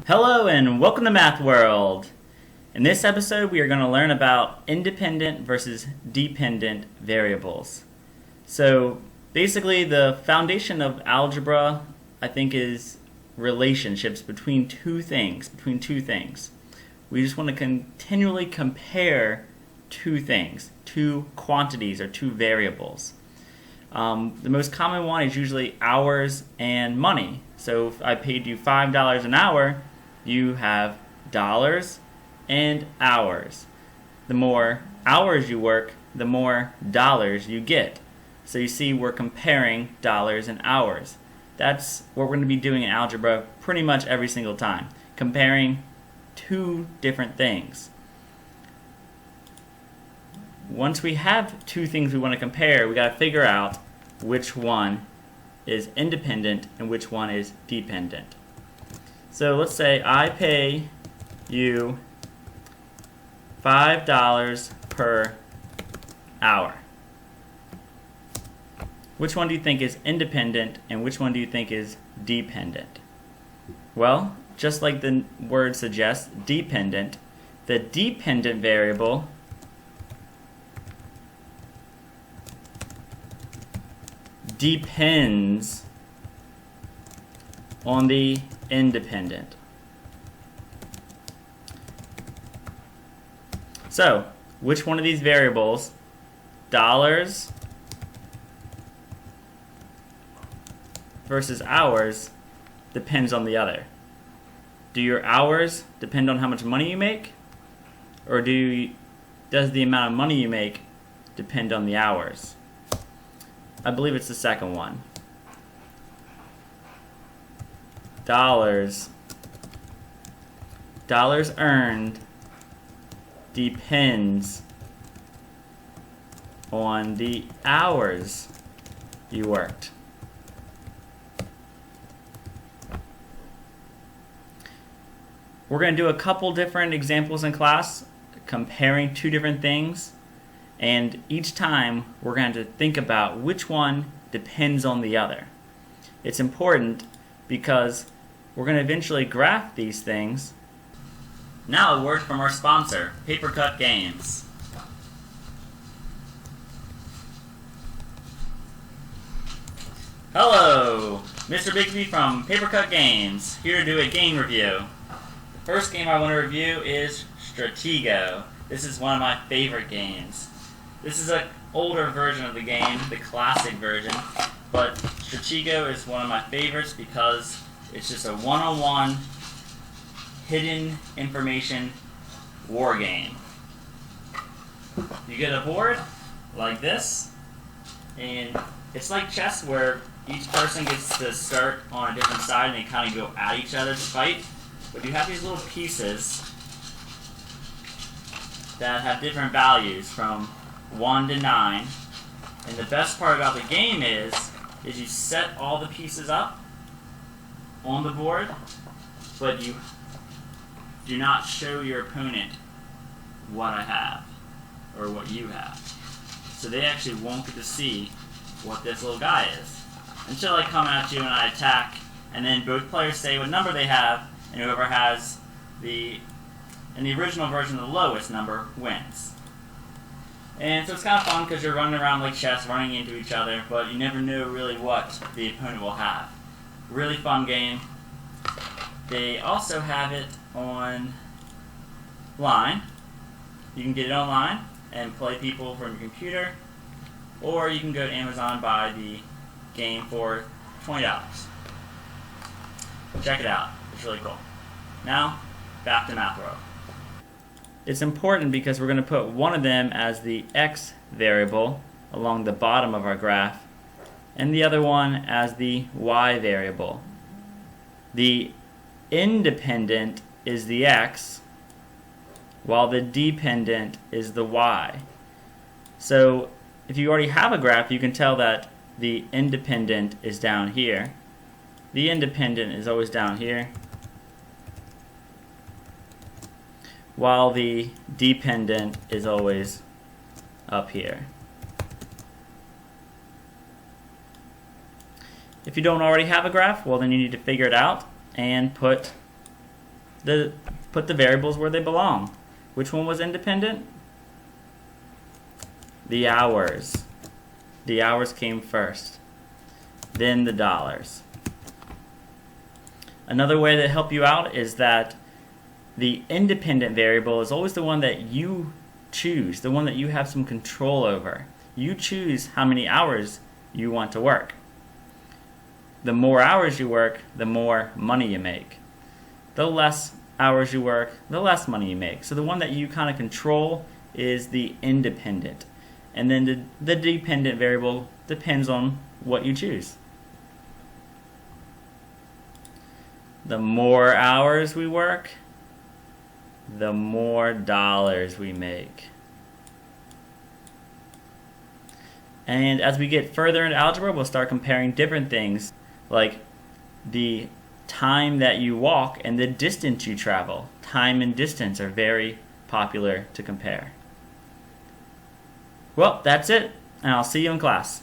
Hello and welcome to Math World. In this episode we are going to learn about independent versus dependent variables. So basically the foundation of algebra I think is relationships between two things. We just want to continually compare two things, two quantities or two variables. The most common one is usually hours and money. So if I paid you $5 an hour, you have dollars and hours. The more hours you work, the more dollars you get. So you see we're comparing dollars and hours. That's what we're going to be doing in algebra pretty much every single time. Comparing two different things. Once we have two things we want to compare, we got to figure out which one is independent and which one is dependent. So let's say I pay you $5 per hour. Which one do you think is independent and which one do you think is dependent? Well, just like the word suggests, dependent, the dependent variable depends on the independent. So, which one of these variables, dollars versus hours, depends on the other? Do your hours depend on how much money you make? Or does the amount of money you make depend on the hours? I believe it's the second one. Dollars earned depends on the hours you worked. We're going to do a couple different examples in class comparing two different things, and each time we're going to think about which one depends on the other. It's important because we're going to eventually graph these things. Now a word from our sponsor, Papercut Games. Hello, Mr. Bigby from Papercut Games, here to do a game review. The first game I want to review is Stratego. This is one of my favorite games. This is an older version of the game, the classic version, but Stratego is one of my favorites because it's just a one-on-one hidden information war game. You get a board like this, and it's like chess where each person gets to start on a different side and they kind of go at each other to fight. But you have these little pieces that have different values from 1 to 9. And the best part about the game is you set all the pieces up on the board, but you do not show your opponent what I have, or what you have. So they actually won't get to see what this little guy is, until I come at you and I attack, and then both players say what number they have, and whoever has in the original version, the lowest number wins. And so it's kind of fun because you're running around like chess, running into each other, but you never know really what the opponent will have. Really fun game. They also have it online. You can get it online and play people from your computer, or you can go to Amazon and buy the game for $20. Check it out. It's really cool. Now, back to Math World. It's important because we're going to put one of them as the x variable along the bottom of our graph, and the other one as the y variable. The independent is the x, while the dependent is the y. So if you already have a graph, you can tell that the independent is down here. The independent is always down here, while the dependent is always up here. If you don't already have a graph, well then you need to figure it out and put put the variables where they belong. Which one was independent? The hours. The hours came first, then the dollars. Another way to help you out is that the independent variable is always the one that you choose, the one that you have some control over. You choose how many hours you want to work. The more hours you work, the more money you make. The less hours you work, the less money you make. So the one that you kind of control is the independent. And then the dependent variable depends on what you choose. The more hours we work, the more dollars we make. And as we get further into algebra, we'll start comparing different things, like the time that you walk and the distance you travel. Time and distance are very popular to compare. Well, that's it, and I'll see you in class.